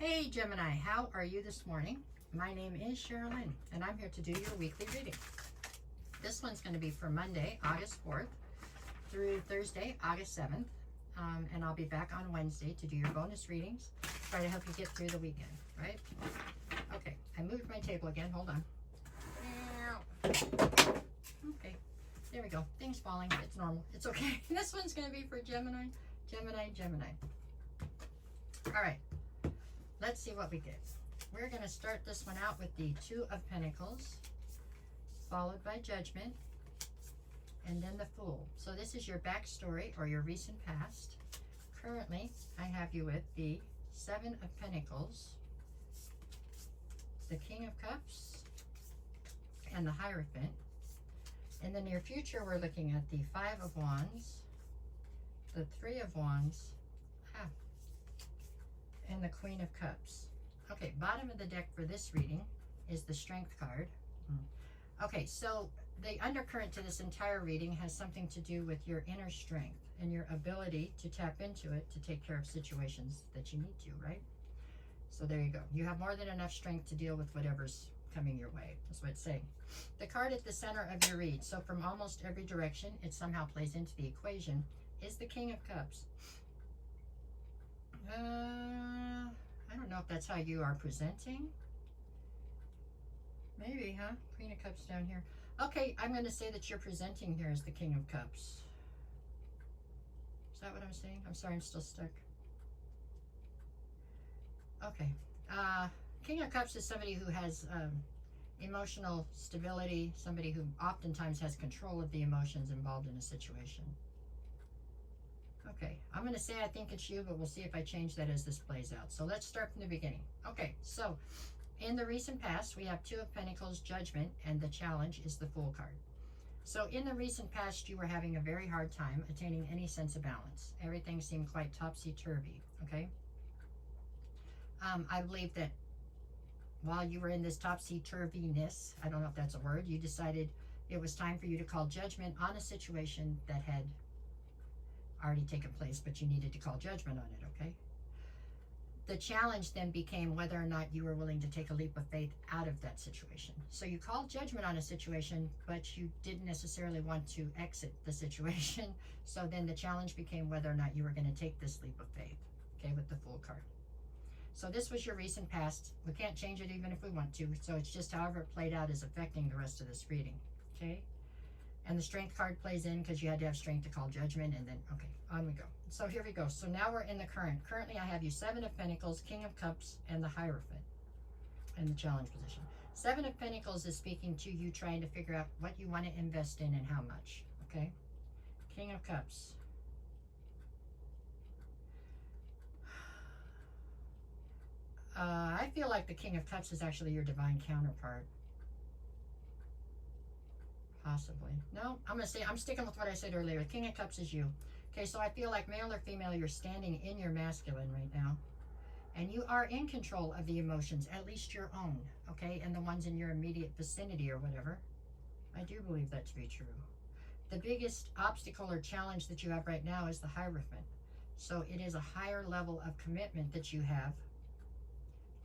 Hey Gemini, how are you this morning? My name is Sherilyn, and I'm here to do your weekly reading. This one's going to be for Monday, August 4th through Thursday, August 7th. And I'll be back on Wednesday to do your bonus readings. Try to help you get through the weekend, right? Okay, I moved my table again. Hold on. Okay, there we go. Things falling. It's normal. It's okay. This one's going to be for Gemini, Gemini, Gemini. All right. Let's see what we get. We're going to start this one out with the Two of Pentacles, followed by Judgment, and then the Fool. So this is your backstory or your recent past. Currently, I have you with the Seven of Pentacles, the King of Cups, and the Hierophant. In the near future, we're looking at the Five of Wands, the Three of Wands, and the Queen of Cups. Okay, bottom of the deck for this reading is the Strength card. Okay, so the undercurrent to this entire reading has something to do with your inner strength and your ability to tap into it to take care of situations that you need to, right? So there you go. You have more than enough strength to deal with whatever's coming your way. That's what it's saying. The card at the center of your read, so from almost every direction, it somehow plays into the equation, is the King of Cups. I don't know if that's how you are presenting. Maybe, huh? Queen of Cups down here. Okay, I'm going to say that you're presenting here as the King of Cups. Is that what I'm saying? I'm sorry, I'm still stuck. Okay. King of Cups is somebody who has emotional stability, somebody who oftentimes has control of the emotions involved in a situation. Okay, I'm going to say I think it's you, but we'll see if I change that as this plays out. So let's start from the beginning. Okay, so in the recent past, we have Two of Pentacles, Judgment, and the challenge is the Fool card. So in the recent past, you were having a very hard time attaining any sense of balance. Everything seemed quite topsy-turvy, okay? I believe that while you were in this topsy-turviness, I don't know if that's a word, you decided it was time for you to call judgment on a situation that had already taken place, but you needed to call judgment on it, okay? The challenge then became whether or not you were willing to take a leap of faith out of that situation. So you called judgment on a situation, but you didn't necessarily want to exit the situation. So then the challenge became whether or not you were going to take this leap of faith, okay, with the Fool card. So this was your recent past. We can't change it even if we want to. So it's just however it played out is affecting the rest of this reading, okay? And the Strength card plays in because you had to have strength to call judgment, and then, okay, on we go. So here we go. So now we're in the current. Currently, I have you Seven of Pentacles, King of Cups, and the Hierophant in the challenge position. Seven of Pentacles is speaking to you trying to figure out what you want to invest in and how much, okay? King of Cups. I feel like the King of Cups is actually your divine counterpart. Possibly. No, I'm going to say, I'm sticking with what I said earlier. King of Cups is you. Okay, so I feel like male or female, you're standing in your masculine right now. And you are in control of the emotions, at least your own, okay? And the ones in your immediate vicinity or whatever. I do believe that to be true. The biggest obstacle or challenge that you have right now is the Hierophant. So it is a higher level of commitment that you have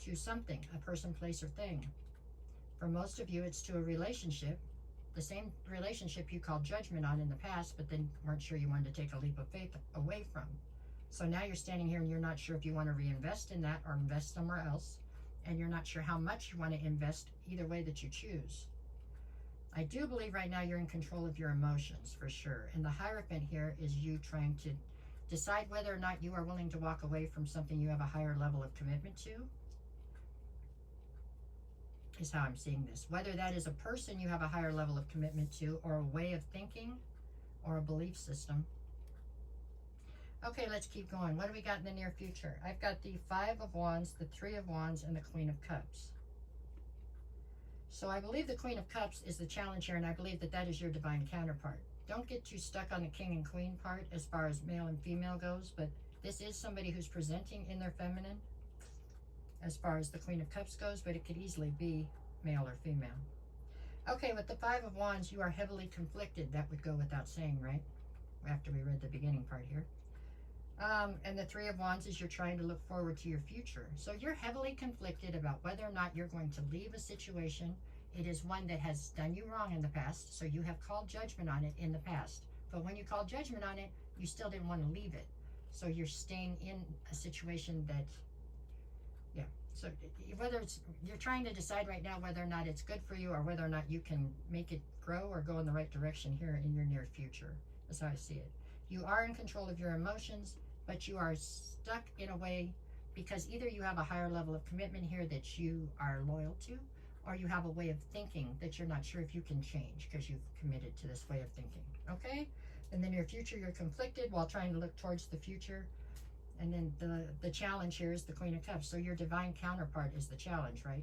to something, a person, place, or thing. For most of you, it's to a relationship. The same relationship you called judgment on in the past, but then weren't sure you wanted to take a leap of faith away from. So now you're standing here and you're not sure if you want to reinvest in that or invest somewhere else. And you're not sure how much you want to invest either way that you choose. I do believe right now you're in control of your emotions for sure. And the Hierophant here is you trying to decide whether or not you are willing to walk away from something you have a higher level of commitment to. Is how I'm seeing this. Whether that is a person you have a higher level of commitment to, or a way of thinking, or a belief system. Okay, let's keep going. What do we got in the near future? I've got the Five of Wands, the Three of Wands, and the Queen of Cups. So I believe the Queen of Cups is the challenge here, and I believe that that is your divine counterpart. Don't get too stuck on the King and Queen part as far as male and female goes, but this is somebody who's presenting in their feminine as far as the Queen of Cups goes, but it could easily be male or female. Okay, with the Five of Wands, you are heavily conflicted. That would go without saying, right? After we read the beginning part here. And the Three of Wands is you're trying to look forward to your future. So you're heavily conflicted about whether or not you're going to leave a situation. It is one that has done you wrong in the past, so you have called judgment on it in the past. But when you called judgment on it, you still didn't want to leave it. So you're staying in a situation that, yeah. So whether it's, you're trying to decide right now whether or not it's good for you or whether or not you can make it grow or go in the right direction here in your near future. That's how I see it. You are in control of your emotions, but you are stuck in a way because either you have a higher level of commitment here that you are loyal to, or you have a way of thinking that you're not sure if you can change because you've committed to this way of thinking, okay? And then your future, you're conflicted while trying to look towards the future. And then the challenge here is the Queen of Cups. So your divine counterpart is the challenge, right?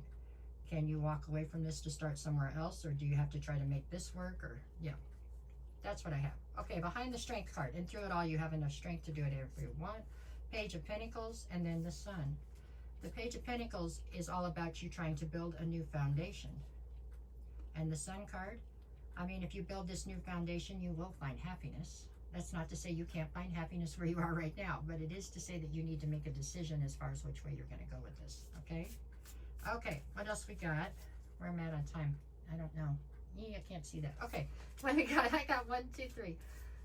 Can you walk away from this to start somewhere else, or do you have to try to make this work? Or, yeah, that's what I have. Okay, behind the Strength card, and through it all, you have enough strength to do it if you want. Page of Pentacles, and then the Sun. The Page of Pentacles is all about you trying to build a new foundation. And the Sun card, I mean, if you build this new foundation, you will find happiness. That's not to say you can't find happiness where you are right now, but it is to say that you need to make a decision as far as which way you're going to go with this, okay? Okay, what else we got? Where am I at on time? I don't know. I can't see that. Okay, what we got? I got 1, 2, 3.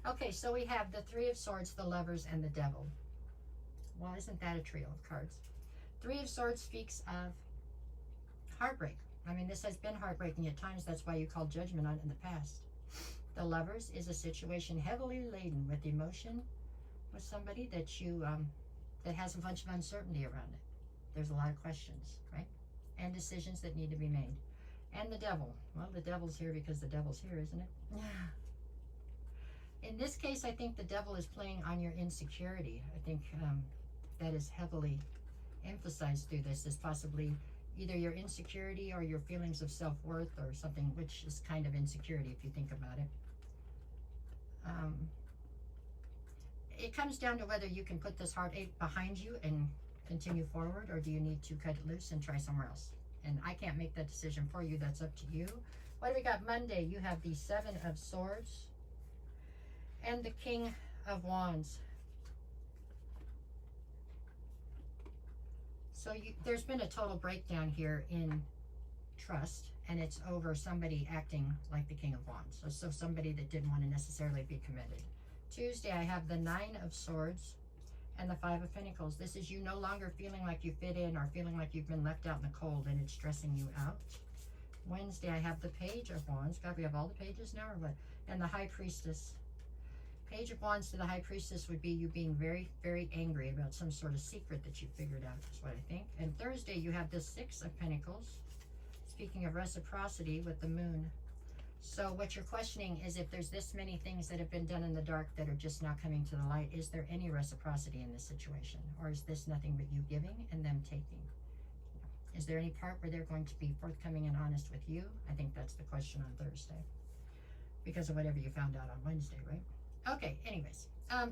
Okay, so we have the Three of Swords, the Lovers, and the Devil. Well, isn't that a trio of cards? Three of Swords speaks of heartbreak. I mean, this has been heartbreaking at times. That's why you called judgment on it in the past. The Lovers is a situation heavily laden with emotion, with somebody that you that has a bunch of uncertainty around it. There's a lot of questions, right? And decisions that need to be made. And the Devil. Well, the Devil's here because the Devil's here, isn't it? In this case, I think the Devil is playing on your insecurity. I think that is heavily emphasized through this, is possibly either your insecurity or your feelings of self-worth or something, which is kind of insecurity if you think about it. It comes down to whether you can put this heartache behind you and continue forward, or do you need to cut it loose and try somewhere else? And I can't make that decision for you. That's up to you. What do we got Monday? You have the Seven of Swords and the King of Wands. So there's been a total breakdown here in trust, and it's over somebody acting like the King of Wands. So somebody that didn't want to necessarily be committed. Tuesday, I have the Nine of Swords and the Five of Pentacles. This is you no longer feeling like you fit in or feeling like you've been left out in the cold and it's stressing you out. Wednesday, I have the Page of Wands. God, we have all the pages now, or what? And the High Priestess. Page of Wands to the High Priestess would be you being very, very angry about some sort of secret that you figured out, is what I think. And Thursday, you have the Six of Pentacles. Speaking of reciprocity with the Moon. So what you're questioning is if there's this many things that have been done in the dark that are just now coming to the light, is there any reciprocity in this situation? Or is this nothing but you giving and them taking? Is there any part where they're going to be forthcoming and honest with you? I think that's the question on Thursday, because of whatever you found out on Wednesday, right? Okay, anyways,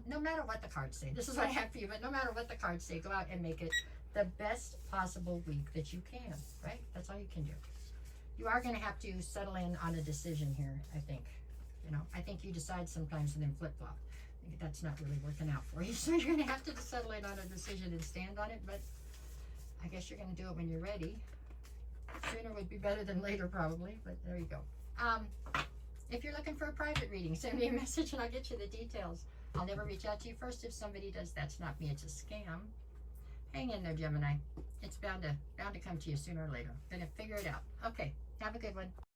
no matter what the cards say, this is what I have for you, but no matter what the cards say, go out and make it the best possible week that you can, right? That's all you can do. You are going to have to settle in on a decision here, I think. You know, I think you decide sometimes and then flip-flop. That's not really working out for you, so you're going to have to settle in on a decision and stand on it, but I guess you're going to do it when you're ready. Sooner would be better than later, probably, but there you go. If you're looking for a private reading, send me a message and I'll get you the details. I'll never reach out to you first. If somebody does, that's not me. It's a scam. Hang in there, Gemini. It's bound to come to you sooner or later. Gonna figure it out. Okay, have a good one.